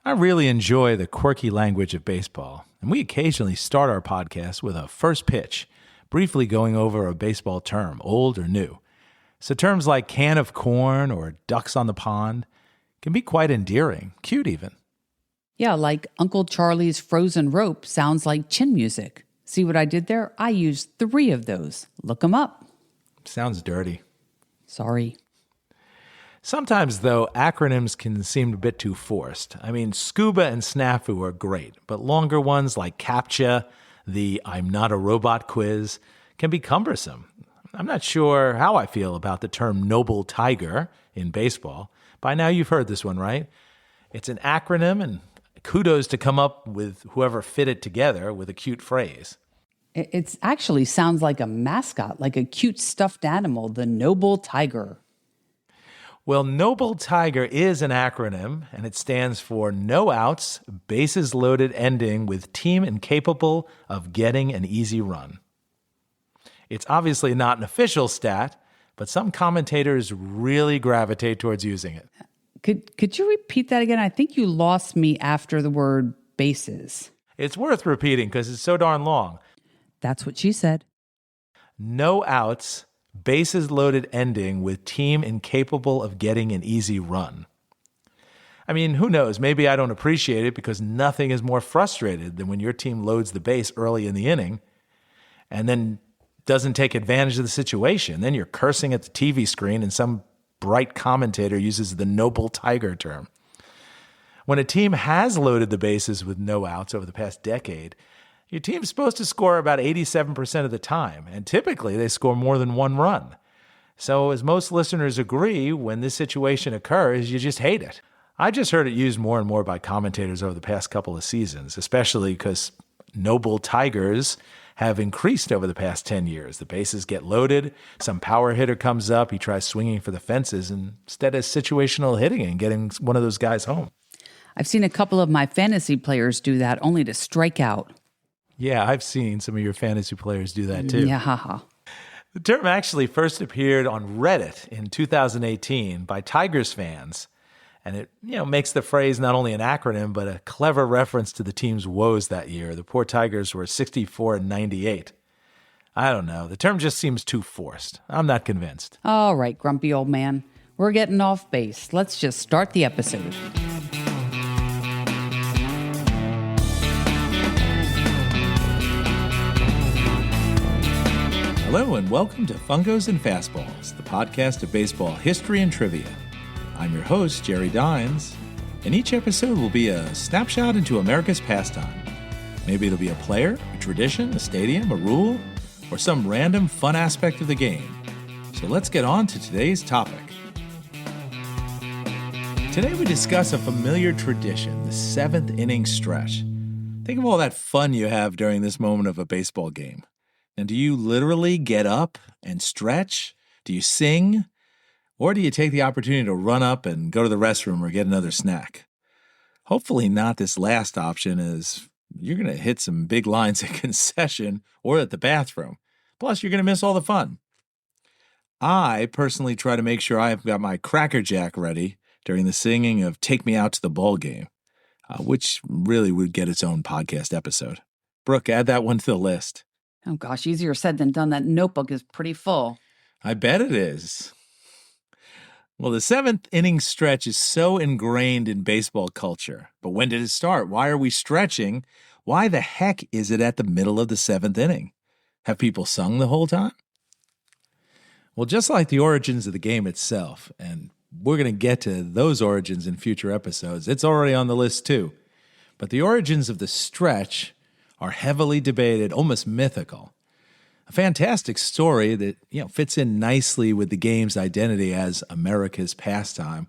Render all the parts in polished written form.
I really enjoy the quirky language of baseball, and we occasionally start our podcast with a first pitch, briefly going over a baseball term, old or new. So terms like can of corn or ducks on the pond can be quite endearing, cute even. Yeah, like Uncle Charlie's frozen rope sounds like chin music. See what I did there? I used 3 of those. Look them up. Sounds dirty. Sorry. Sometimes, though, acronyms can seem a bit too forced. I mean, scuba and snafu are great, but longer ones like CAPTCHA, the I'm not a robot quiz, can be cumbersome. I'm not sure how I feel about the term NobleTiger in baseball. By now you've heard this one, right? It's an acronym, and kudos to come up with whoever fit it together with a cute phrase. It actually sounds like a mascot, like a cute stuffed animal, the NobleTiger. Well, NobleTiger is an acronym, and it stands for No Outs, Bases Loaded Ending with Team Incapable of Getting an Easy Run. It's obviously not an official stat, but some commentators really gravitate towards using it. Could you repeat that again? I think you lost me after the word bases. It's worth repeating because it's so darn long. That's what she said. No outs, bases loaded ending with team incapable of getting an easy run. I mean, who knows? Maybe I don't appreciate it because nothing is more frustrated than when your team loads the base early in the inning and then doesn't take advantage of the situation. Then you're cursing at the TV screen and some bright commentator uses the NobleTiger term. When a team has loaded the bases with no outs over the past decade, your team's supposed to score about 87% of the time, and typically they score more than 1 run. So as most listeners agree, when this situation occurs, you just hate it. I just heard it used more and more by commentators over the past couple of seasons, especially because NobleTigers have increased over the past 10 years. The bases get loaded, some power hitter comes up, he tries swinging for the fences, and instead of situational hitting and getting one of those guys home. I've seen a couple of my fantasy players do that only to strike out. Yeah, I've seen some of your fantasy players do that too. Yeah, haha. The term actually first appeared on Reddit in 2018 by Tigers fans, and it makes the phrase not only an acronym but a clever reference to the team's woes that year. The poor Tigers were 64-98. I don't know. The term just seems too forced. I'm not convinced. All right, grumpy old man. We're getting off base. Let's just start the episode. Hello and welcome to Fungos and Fastballs, the podcast of baseball history and trivia. I'm your host, Jerry Dines, and each episode will be a snapshot into America's pastime. Maybe it'll be a player, a tradition, a stadium, a rule, or some random fun aspect of the game. So let's get on to today's topic. Today we discuss a familiar tradition, the 7th inning stretch. Think of all that fun you have during this moment of a baseball game. And do you literally get up and stretch? Do you sing? Or do you take the opportunity to run up and go to the restroom or get another snack? Hopefully not this last option, as you're going to hit some big lines at concession or at the bathroom. Plus, you're going to miss all the fun. I personally try to make sure I've got my Cracker Jack ready during the singing of Take Me Out to the Ball Game, which really would get its own podcast episode. Brooke, add that one to the list. Oh gosh, easier said than done. That notebook is pretty full. I bet it is. Well, the 7th inning stretch is so ingrained in baseball culture. But when did it start? Why are we stretching? Why the heck is it at the middle of the 7th inning? Have people sung the whole time? Well, just like the origins of the game itself, and we're going to get to those origins in future episodes, it's already on the list too. But the origins of the stretch are heavily debated, almost mythical. A fantastic story that fits in nicely with the game's identity as America's pastime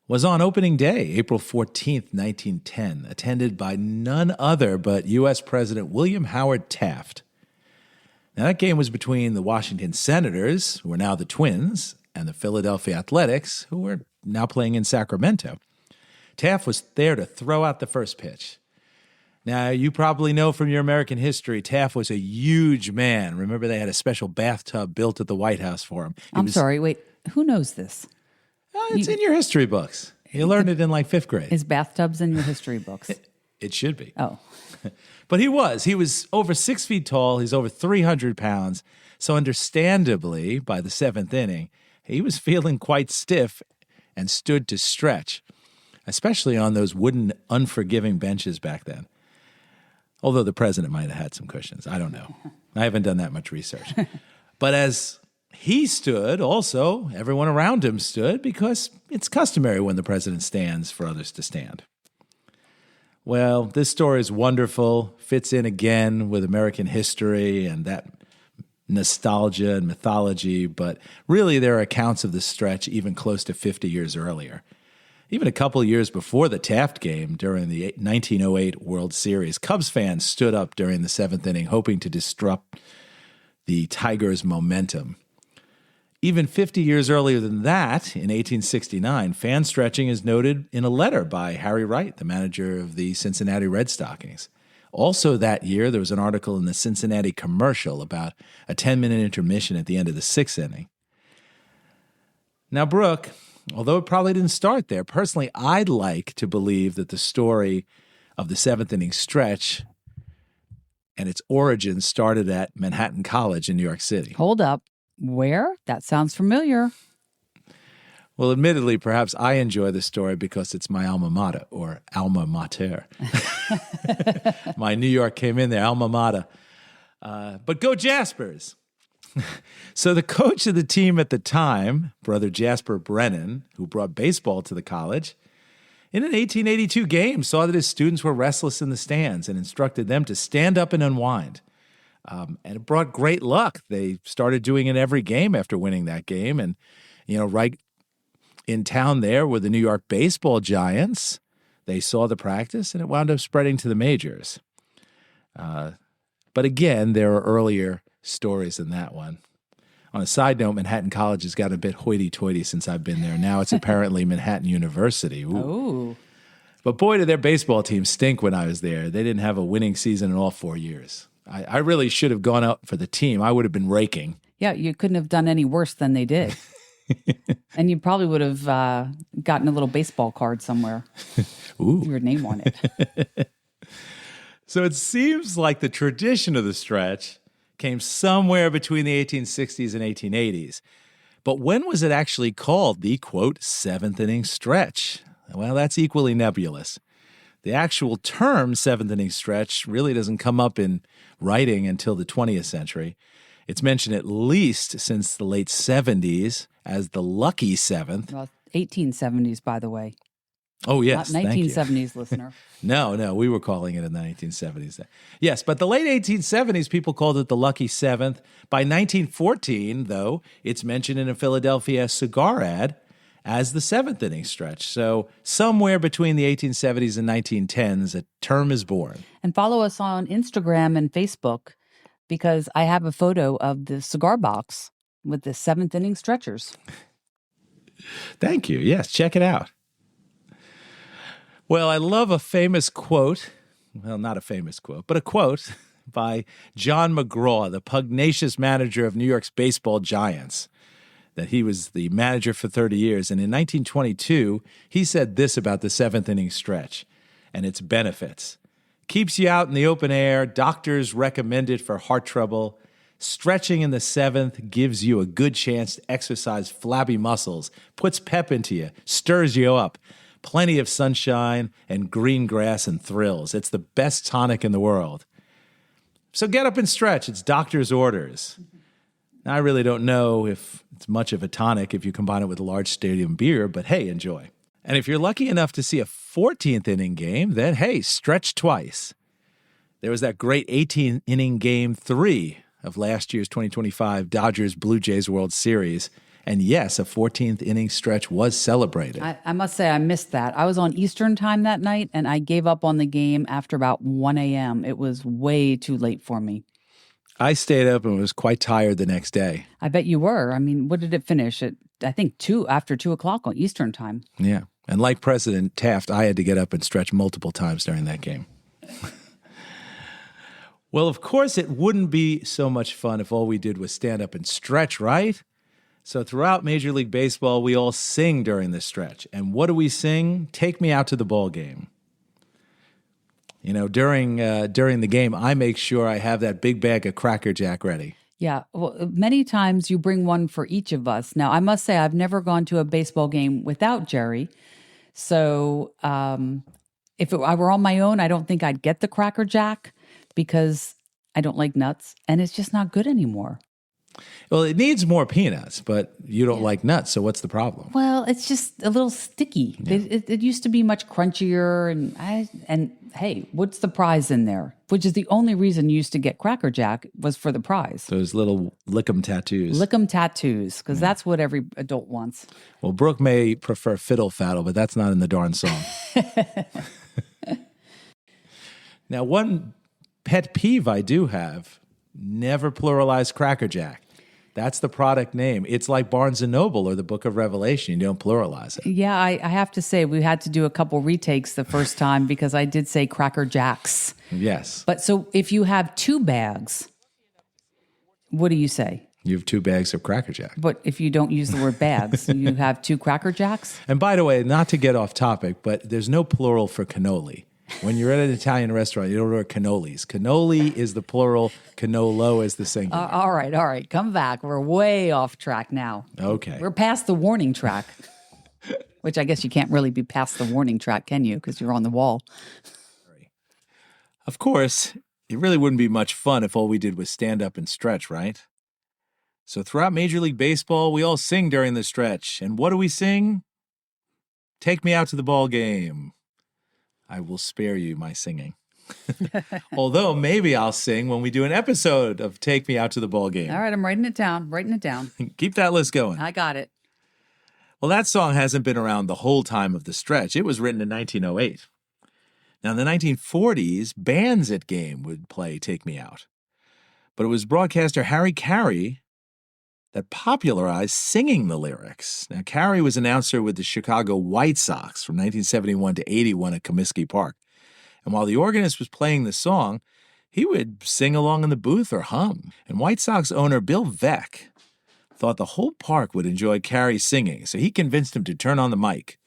was on opening day, April 14th, 1910, attended by none other but U.S. President William Howard Taft. Now, that game was between the Washington Senators, who are now the Twins, and the Philadelphia Athletics, who are now playing in Sacramento. Taft was there to throw out the first pitch. Now, you probably know from your American history, Taft was a huge man. Remember, they had a special bathtub built at the White House for him. Sorry, wait, who knows this? It's in your history books. You learned it in like 5th grade. Is bathtubs in your history books? It should be. Oh. But he was over 6 feet tall. He's over 300 pounds. So understandably, by the 7th inning, he was feeling quite stiff and stood to stretch, especially on those wooden, unforgiving benches back then. Although the president might have had some cushions. I don't know. I haven't done that much research. But as he stood, also, everyone around him stood because it's customary when the president stands for others to stand. Well, this story is wonderful, fits in again with American history and that nostalgia and mythology, but really there are accounts of the stretch even close to 50 years earlier. Even a couple of years before the Taft game during the 1908 World Series, Cubs fans stood up during the 7th inning hoping to disrupt the Tigers' momentum. Even 50 years earlier than that, in 1869, fan stretching is noted in a letter by Harry Wright, the manager of the Cincinnati Red Stockings. Also that year, there was an article in the Cincinnati Commercial about a 10-minute intermission at the end of the 6th inning. Now, Brooke, although it probably didn't start there, personally, I'd like to believe that the story of the 7th inning stretch and its origins started at Manhattan College in New York City. Hold up. Where? That sounds familiar. Well, admittedly, perhaps I enjoy the story because it's my alma mater, or alma mater. My New York came in there, alma mater. But go Jaspers! So the coach of the team at the time, Brother Jasper Brennan, who brought baseball to the college, in an 1882 game saw that his students were restless in the stands and instructed them to stand up and unwind. And it brought great luck. They started doing it every game after winning that game. And, right in town there were the New York baseball giants. They saw the practice, and it wound up spreading to the majors. But again, there are earlier stories than that one. On a side note, Manhattan College has got a bit hoity-toity since I've been there. Now it's apparently Manhattan University. Ooh. Oh. But boy, did their baseball team stink when I was there. They didn't have a winning season in all 4 years. I really should have gone out for the team. I would have been raking. Yeah, you couldn't have done any worse than they did. And you probably would have gotten a little baseball card somewhere. Ooh. Your name on it. So it seems like the tradition of the stretch came somewhere between the 1860s and 1880s. But when was it actually called the, quote, 7th inning stretch? Well, that's equally nebulous. The actual term 7th inning stretch really doesn't come up in writing until the 20th century. It's mentioned at least since the late 70s as the lucky 7th. Well, 1870s, by the way. Oh, yes. Not 1970s, listener. No, we were calling it in the 1970s. Yes, but the late 1870s, people called it the lucky 7th. By 1914, though, it's mentioned in a Philadelphia cigar ad as the 7th inning stretch. So somewhere between the 1870s and 1910s, a term is born. And follow us on Instagram and Facebook because I have a photo of the cigar box with the 7th inning stretchers. Thank you. Yes, check it out. Well, I love a famous quote. Well, not a famous quote, but a quote by John McGraw, the pugnacious manager of New York's baseball giants. That he was the manager for 30 years. And in 1922, he said this about the 7th inning stretch and its benefits. Keeps you out in the open air. Doctors recommend it for heart trouble. Stretching in the 7th gives you a good chance to exercise flabby muscles, puts pep into you, stirs you up. Plenty of sunshine and green grass and thrills. It's the best tonic in the world. So get up and stretch. It's doctor's orders. Now, I really don't know if it's much of a tonic if you combine it with a large stadium beer, but hey, enjoy. And if you're lucky enough to see a 14th inning game, then hey, stretch twice. There was that great 18th inning game 3 of last year's 2025 Dodgers Blue Jays World Series. And yes, a 14th inning stretch was celebrated. I must say I missed that. I was on Eastern time that night, and I gave up on the game after about 1 a.m. It was way too late for me. I stayed up and was quite tired the next day. I bet you were. I mean, what did it finish? I think after 2 o'clock on Eastern time. Yeah. And like President Taft, I had to get up and stretch multiple times during that game. Well, of course, it wouldn't be so much fun if all we did was stand up and stretch, right? So throughout Major League Baseball, we all sing during this stretch. And what do we sing? Take me out to the ball game. You know, during the game, I make sure I have that big bag of Cracker Jack ready. Yeah, well, many times you bring one for each of us. Now, I must say I've never gone to a baseball game without Jerry. So if I were on my own, I don't think I'd get the Cracker Jack because I don't like nuts, and it's just not good anymore. Well, it needs more peanuts, but you don't like nuts, so what's the problem? Well, it's just a little sticky. Yeah. It used to be much crunchier, and hey, what's the prize in there? Which is the only reason you used to get Cracker Jack was for the prize. Those little lick-em tattoos. Lick-em tattoos, because that's what every adult wants. Well, Brooke may prefer fiddle faddle, but that's not in the darn song. Now, one pet peeve I do have, never pluralize Cracker Jack. That's the product name. It's like Barnes & Noble or the Book of Revelation. You don't pluralize it. Yeah, I have to say we had to do a couple retakes the first time because I did say Cracker Jacks. Yes. But so if you have 2 bags, what do you say? You have 2 bags of Cracker Jack. But if you don't use the word bags, you have 2 Cracker Jacks? And by the way, not to get off topic, but there's no plural for cannoli. When you're at an Italian restaurant, you don't order cannolis. Cannoli is the plural, cannolo is the singular. All right. Come back. We're way off track now. Okay. We're past the warning track, which I guess you can't really be past the warning track, can you? Because you're on the wall. Of course, it really wouldn't be much fun if all we did was stand up and stretch, right? So throughout Major League Baseball, we all sing during the stretch. And what do we sing? Take me out to the ball game. I will spare you my singing. Although maybe I'll sing when we do an episode of Take Me Out to the Ball Game. All right, I'm writing it down. Keep that list going. I got it. Well, that song hasn't been around the whole time of the stretch. It was written in 1908. Now, in the 1940s, bands at game would play Take Me Out. But it was broadcaster Harry Caray that popularized singing the lyrics. Now, Caray was announcer with the Chicago White Sox from 1971 to 81 at Comiskey Park. And while the organist was playing the song, he would sing along in the booth or hum. And White Sox owner Bill Veeck thought the whole park would enjoy Caray singing, so he convinced him to turn on the mic.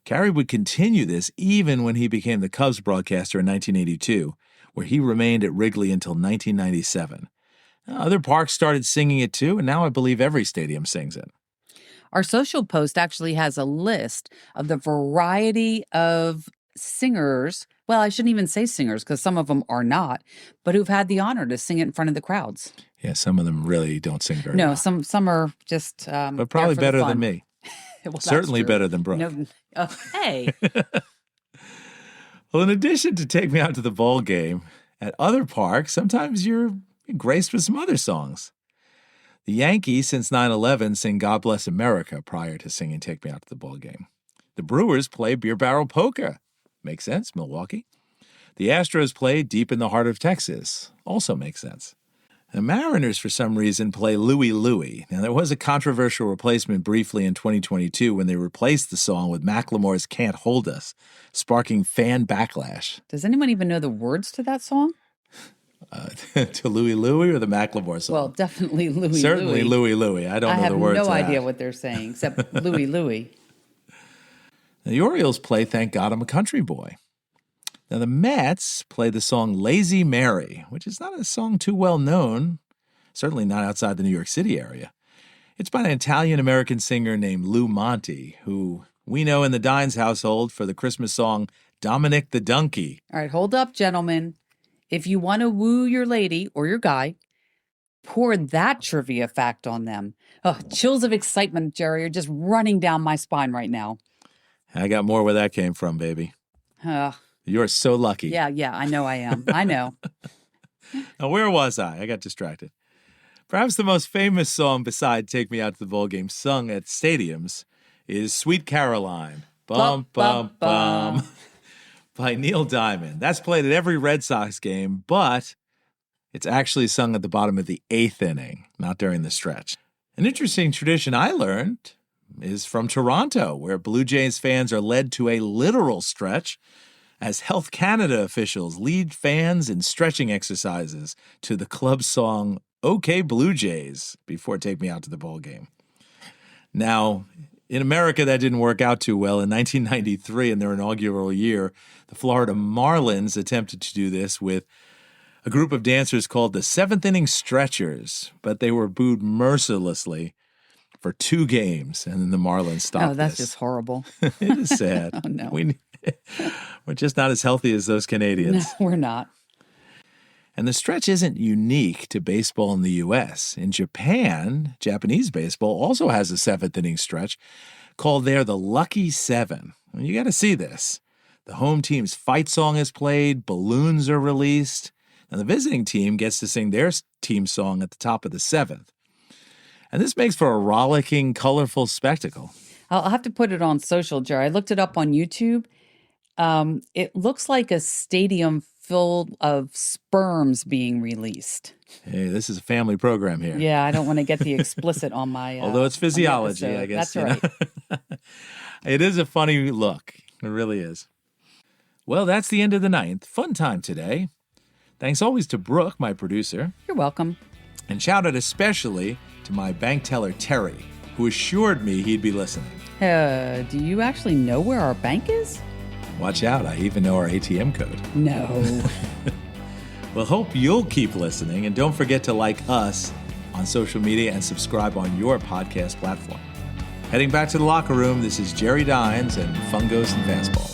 Caray would continue this even when he became the Cubs broadcaster in 1982, where he remained at Wrigley until 1997. Other parks started singing it too, and now I believe every stadium sings it. Our social post actually has a list of the variety of singers. Well, I shouldn't even say singers because some of them are not, but who've had the honor to sing it in front of the crowds. Yeah, some of them really don't sing very well. No, some are just but probably better than me. Well, certainly better than Brooke. No, hey. Well, in addition to Take Me Out to the Ball Game, at other parks, sometimes you're graced with some other songs. The Yankees, since 9/11, sing God Bless America prior to singing Take Me Out to the Ball Game. The Brewers play Beer Barrel Polka. Makes sense, Milwaukee. The Astros play Deep in the Heart of Texas. Also makes sense. The Mariners, for some reason, play Louis Louie. Now, there was a controversial replacement briefly in 2022 when they replaced the song with Macklemore's Can't Hold Us, sparking fan backlash. Does anyone even know the words to that song? To Louis Louie or the Macklemore song? Well, definitely Louis Certainly Louie. Louis Louie. I don't know the words. I have no idea what they're saying except Louis Louie. Now, the Orioles play Thank God I'm a Country Boy. Now, the Mets play the song Lazy Mary, which is not a song too well known, certainly not outside the New York City area. It's by an Italian-American singer named Lou Monte, who we know in the Dines household for the Christmas song Dominic the Donkey. All right, hold up, gentlemen. If you want to woo your lady or your guy, pour that trivia fact on them. Oh, chills of excitement, Jerry, are just running down my spine right now. I got more where that came from, baby. You're so lucky. Yeah, I know I am. I know. Now, where was I? I got distracted. Perhaps the most famous song beside Take Me Out to the Ball Game sung at stadiums is Sweet Caroline. Bum, bum, bum. By Neil Diamond. That's played at every Red Sox game, but it's actually sung at the bottom of the 8th inning, not during the stretch. An interesting tradition I learned is from Toronto, where Blue Jays fans are led to a literal stretch as Health Canada officials lead fans in stretching exercises to the club song OK Blue Jays before Take Me Out to the Ball Game. Now, in America, that didn't work out too well. In 1993, in their inaugural year, the Florida Marlins attempted to do this with a group of dancers called the Seventh Inning Stretchers, but they were booed mercilessly for 2 games, and then the Marlins stopped Oh, that's this. just horrible. It is sad. Oh, no. We're just not as healthy as those Canadians. No, we're not. And the stretch isn't unique to baseball in the U.S. In Japan, Japanese baseball also has a 7th inning stretch called there the Lucky 7. Well, you got to see this. The home team's fight song is played, balloons are released, and the visiting team gets to sing their team song at the top of the 7th. And this makes for a rollicking, colorful spectacle. I'll have to put it on social, Jerry. I looked it up on YouTube. It looks like a stadium full of sperms being released. Hey, this is a family program here. Yeah, I don't want to get the explicit on my Although it's physiology, I guess. That's right. It is a funny look. It really is. Well, that's the end of the 9th. Fun time today. Thanks always to Brooke, my producer. You're welcome. And shout out especially to my bank teller, Terry, who assured me he'd be listening. Do you actually know where our bank is? Watch out, I even know our ATM code. No. Well, hope you'll keep listening, and don't forget to like us on social media and subscribe on your podcast platform. Heading back to the locker room, this is Jerry Dines and Fungos and Fastball.